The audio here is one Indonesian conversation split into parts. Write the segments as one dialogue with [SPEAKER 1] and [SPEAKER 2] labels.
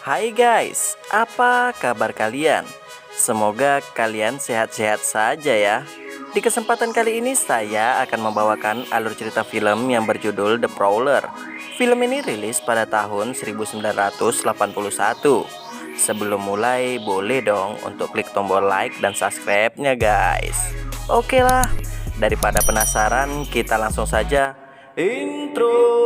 [SPEAKER 1] Hai guys, apa kabar kalian? Semoga kalian sehat-sehat saja ya. Di kesempatan kali ini saya akan membawakan alur cerita film yang berjudul The Prowler. Film ini rilis pada tahun 1981. Sebelum mulai, boleh dong untuk klik tombol like dan subscribe-nya guys. Oke lah, daripada penasaran, kita langsung saja intro.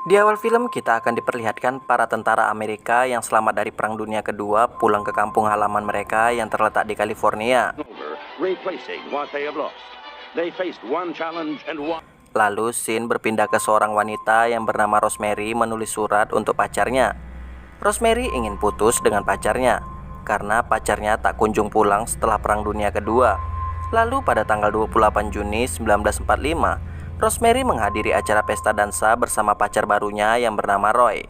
[SPEAKER 1] Di awal film kita akan diperlihatkan para tentara Amerika yang selamat dari Perang Dunia Kedua pulang ke kampung halaman mereka yang terletak di California. Lalu scene berpindah ke seorang wanita yang bernama Rosemary menulis surat untuk pacarnya. Rosemary ingin putus dengan pacarnya karena pacarnya tak kunjung pulang setelah Perang Dunia Kedua. Lalu pada tanggal 28 Juni 1945, Rosemary menghadiri acara pesta dansa bersama pacar barunya yang bernama Roy.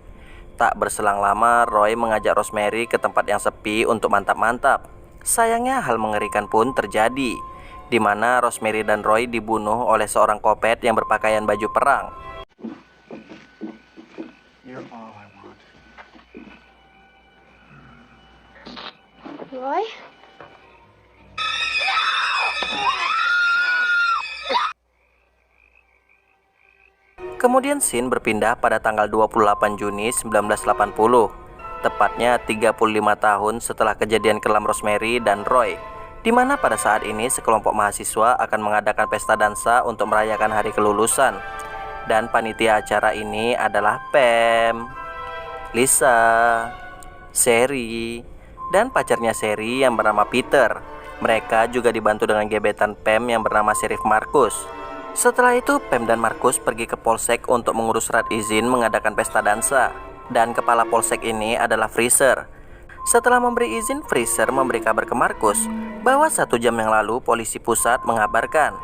[SPEAKER 1] Tak berselang lama, Roy mengajak Rosemary ke tempat yang sepi untuk mantap-mantap. Sayangnya hal mengerikan pun terjadi, di mana Rosemary dan Roy dibunuh oleh seorang kopet yang berpakaian baju perang.
[SPEAKER 2] Roy?
[SPEAKER 1] Kemudian scene berpindah pada tanggal 28 Juni 1980, tepatnya 35 tahun setelah kejadian kelam Rosemary dan Roy, di mana pada saat ini sekelompok mahasiswa akan mengadakan pesta dansa untuk merayakan hari kelulusan. Dan panitia acara ini adalah Pam, Lisa, Sherry, dan pacarnya Sherry yang bernama Peter. Mereka juga dibantu dengan gebetan Pam yang bernama Sheriff Marcus. Setelah itu, Pam dan Marcus pergi ke polsek untuk mengurus surat izin mengadakan pesta dansa. Dan kepala polsek ini adalah Freezer. Setelah memberi izin, Freezer memberi kabar ke Marcus bahwa 1 jam yang lalu polisi pusat mengabarkan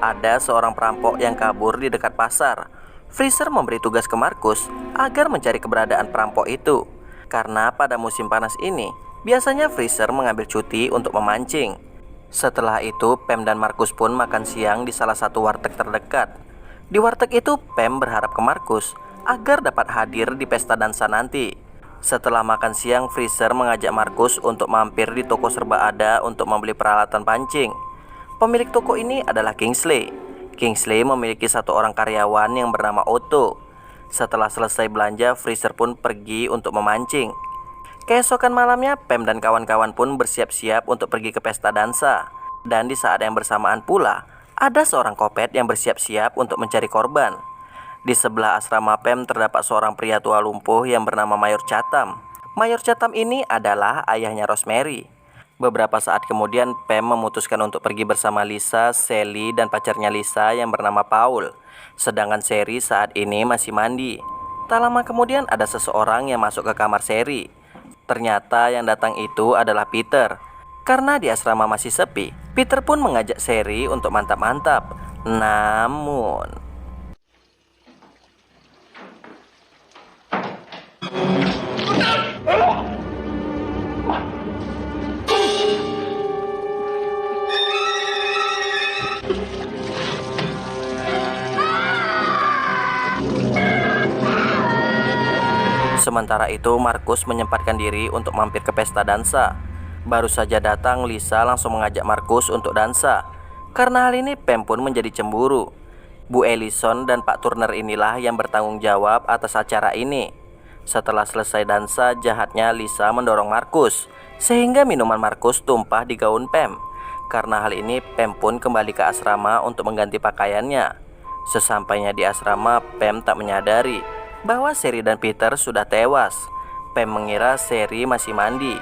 [SPEAKER 1] ada seorang perampok yang kabur di dekat pasar. Freezer memberi tugas ke Marcus agar mencari keberadaan perampok itu, karena pada musim panas ini biasanya Freezer mengambil cuti untuk memancing. Setelah itu, Pam dan Marcus pun makan siang di salah satu warteg terdekat. Di warteg itu, Pam berharap ke Marcus agar dapat hadir di pesta dansa nanti. Setelah makan siang, Freezer mengajak Marcus untuk mampir di toko serba ada untuk membeli peralatan pancing. Pemilik toko ini adalah Kingsley. Kingsley memiliki satu orang karyawan yang bernama Otto. Setelah selesai belanja, Freezer pun pergi untuk memancing. Keesokan malamnya, Pam dan kawan-kawan pun bersiap-siap untuk pergi ke pesta dansa. Dan di saat yang bersamaan pula, ada seorang kopet yang bersiap-siap untuk mencari korban. Di sebelah asrama Pam terdapat seorang pria tua lumpuh yang bernama Mayor Chatham. Mayor Chatham ini adalah ayahnya Rosemary. Beberapa saat kemudian, Pam memutuskan untuk pergi bersama Lisa, Sally, dan pacarnya Lisa yang bernama Paul. Sedangkan Sherry saat ini masih mandi. Tak lama kemudian ada seseorang yang masuk ke kamar Sherry. Ternyata yang datang itu adalah Peter. Karena di asrama masih sepi, Peter pun mengajak Sherry untuk mantap-mantap. Namun sementara itu, Marcus menyempatkan diri untuk mampir ke pesta dansa. Baru saja datang, Lisa langsung mengajak Marcus untuk dansa. Karena hal ini, Pam pun menjadi cemburu. Bu Ellison dan Pak Turner inilah yang bertanggung jawab atas acara ini. Setelah selesai dansa, jahatnya Lisa mendorong Marcus, sehingga minuman Marcus tumpah di gaun Pam. Karena hal ini, Pam pun kembali ke asrama untuk mengganti pakaiannya. Sesampainya di asrama, Pam tak menyadari bahwa Sherry dan Peter sudah tewas. Pam mengira Sherry masih mandi.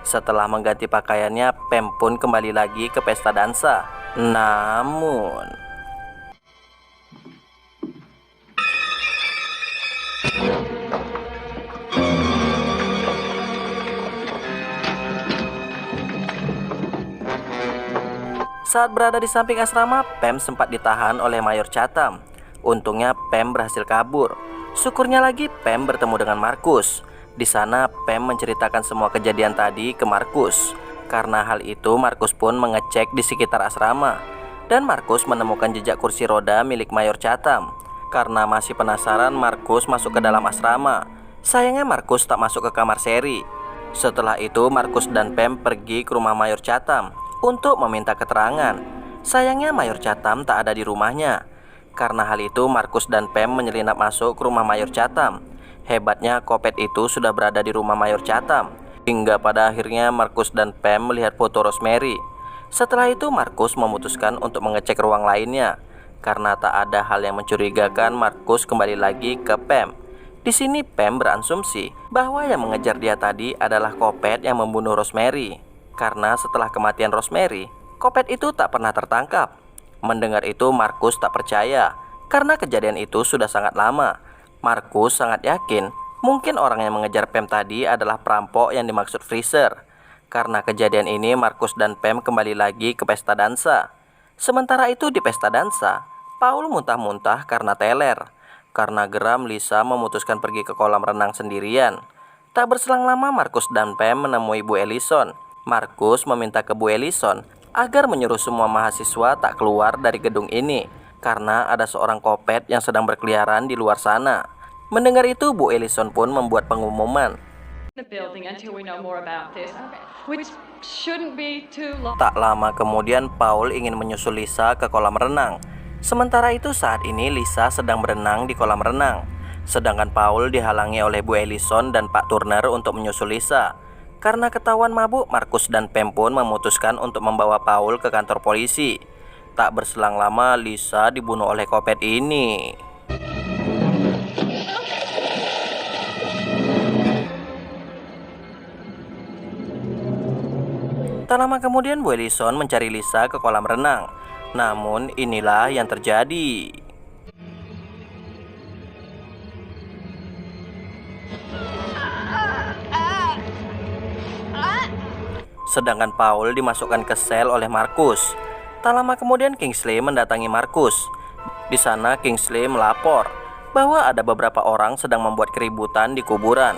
[SPEAKER 1] Setelah mengganti pakaiannya, Pam pun kembali lagi ke pesta dansa. Namun saat berada di samping asrama, Pam sempat ditahan oleh Mayor Chatham. Untungnya Pam berhasil kabur. Syukurnya lagi Pam bertemu dengan Marcus. Di sana Pam menceritakan semua kejadian tadi ke Marcus. Karena hal itu, Markus pun mengecek di sekitar asrama, dan Markus menemukan jejak kursi roda milik Mayor Chatham. Karena masih penasaran, Markus masuk ke dalam asrama. Sayangnya Markus tak masuk ke kamar Sherry. Setelah itu, Markus dan Pam pergi ke rumah Mayor Chatham untuk meminta keterangan. Sayangnya Mayor Chatham tak ada di rumahnya. Karena hal itu, Markus dan Pam menyelinap masuk ke rumah Mayor Chatham. Hebatnya, Kopet itu sudah berada di rumah Mayor Chatham. Hingga pada akhirnya Markus dan Pam melihat foto Rosemary. Setelah itu, Markus memutuskan untuk mengecek ruang lainnya. Karena tak ada hal yang mencurigakan, Markus kembali lagi ke Pam. Di sini Pam berasumsi bahwa yang mengejar dia tadi adalah Kopet yang membunuh Rosemary. Karena setelah kematian Rosemary, Kopet itu tak pernah tertangkap. Mendengar itu, Markus tak percaya karena kejadian itu sudah sangat lama. Markus sangat yakin mungkin orang yang mengejar Pam tadi adalah perampok yang dimaksud Freezer. Karena kejadian ini, Markus dan Pam kembali lagi ke pesta dansa. Sementara itu di pesta dansa, Paul muntah-muntah karena teler. Karena geram, Lisa memutuskan pergi ke kolam renang sendirian. Tak berselang lama, Markus dan Pam menemui Bu Ellison. Markus meminta ke Bu Ellison agar menyuruh semua mahasiswa tak keluar dari gedung ini karena ada seorang Kopet yang sedang berkeliaran di luar sana. Mendengar itu, Bu Ellison pun membuat pengumuman. Tak lama kemudian, Paul ingin menyusul Lisa ke kolam renang. Sementara itu, saat ini Lisa sedang berenang di kolam renang. Sedangkan Paul dihalangi oleh Bu Ellison dan Pak Turner untuk menyusul Lisa. Karena ketahuan mabuk, Markus dan Pam pun memutuskan untuk membawa Paul ke kantor polisi. Tak berselang lama, Lisa dibunuh oleh Kopet ini. Tak lama kemudian, Bu Ellison mencari Lisa ke kolam renang. Namun inilah yang terjadi. Sedangkan Paul dimasukkan ke sel oleh Markus. Tak lama kemudian Kingsley mendatangi Markus. Di sana Kingsley melapor bahwa ada beberapa orang sedang membuat keributan di kuburan.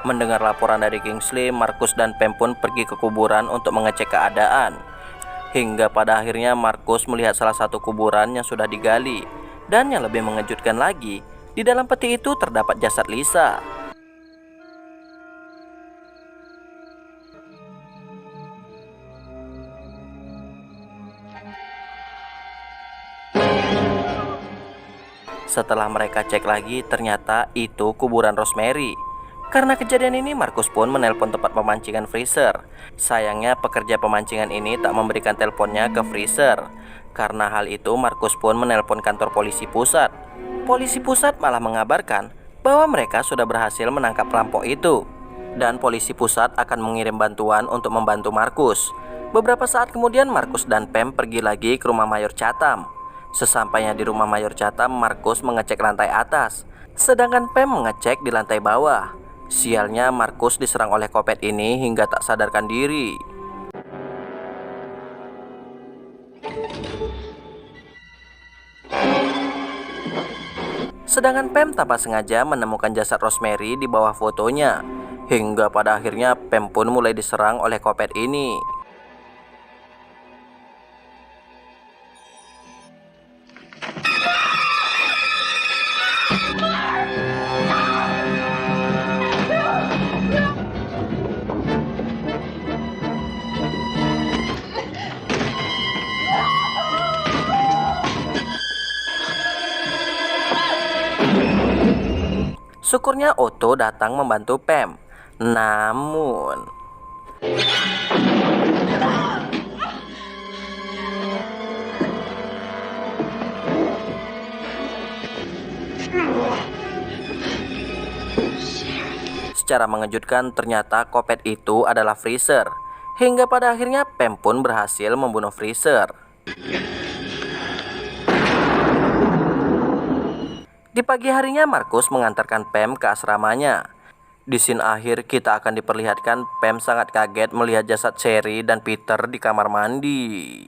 [SPEAKER 1] Mendengar laporan dari Kingsley, Markus dan Pam pun pergi ke kuburan untuk mengecek keadaan. Hingga pada akhirnya Markus melihat salah satu kuburan yang sudah digali. Dan yang lebih mengejutkan lagi, di dalam peti itu terdapat jasad Lisa. Setelah mereka cek lagi, ternyata itu kuburan Rosemary. Karena kejadian ini, Markus pun menelpon tempat pemancingan Freezer. Sayangnya pekerja pemancingan ini tak memberikan teleponnya ke Freezer. Karena hal itu, Markus pun menelpon kantor polisi pusat. Polisi pusat malah mengabarkan bahwa mereka sudah berhasil menangkap perampok itu. Dan polisi pusat akan mengirim bantuan untuk membantu Markus. Beberapa saat kemudian, Markus dan Pam pergi lagi ke rumah Mayor Chatham. Sesampainya di rumah Mayor Chatham, Markus mengecek lantai atas, sedangkan Pam mengecek di lantai bawah. Sialnya, Markus diserang oleh Kopet ini hingga tak sadarkan diri. Sedangkan Pam tanpa sengaja menemukan jasad Rosemary di bawah fotonya. Hingga pada akhirnya Pam pun mulai diserang oleh Kopet ini. Syukurnya Otto datang membantu Pam. Namun secara mengejutkan, ternyata Kopet itu adalah Freezer. Hingga pada akhirnya Pam pun berhasil membunuh Freezer. Di pagi harinya, Markus mengantarkan Pam ke asramanya. Di scene akhir kita akan diperlihatkan Pam sangat kaget melihat jasad Sherry dan Peter di kamar mandi.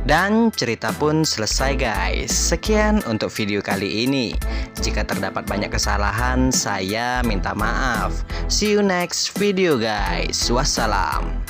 [SPEAKER 3] Dan cerita pun selesai guys. Sekian untuk video kali ini. Jika terdapat banyak kesalahan, saya minta maaf. See you next video guys. Wassalam.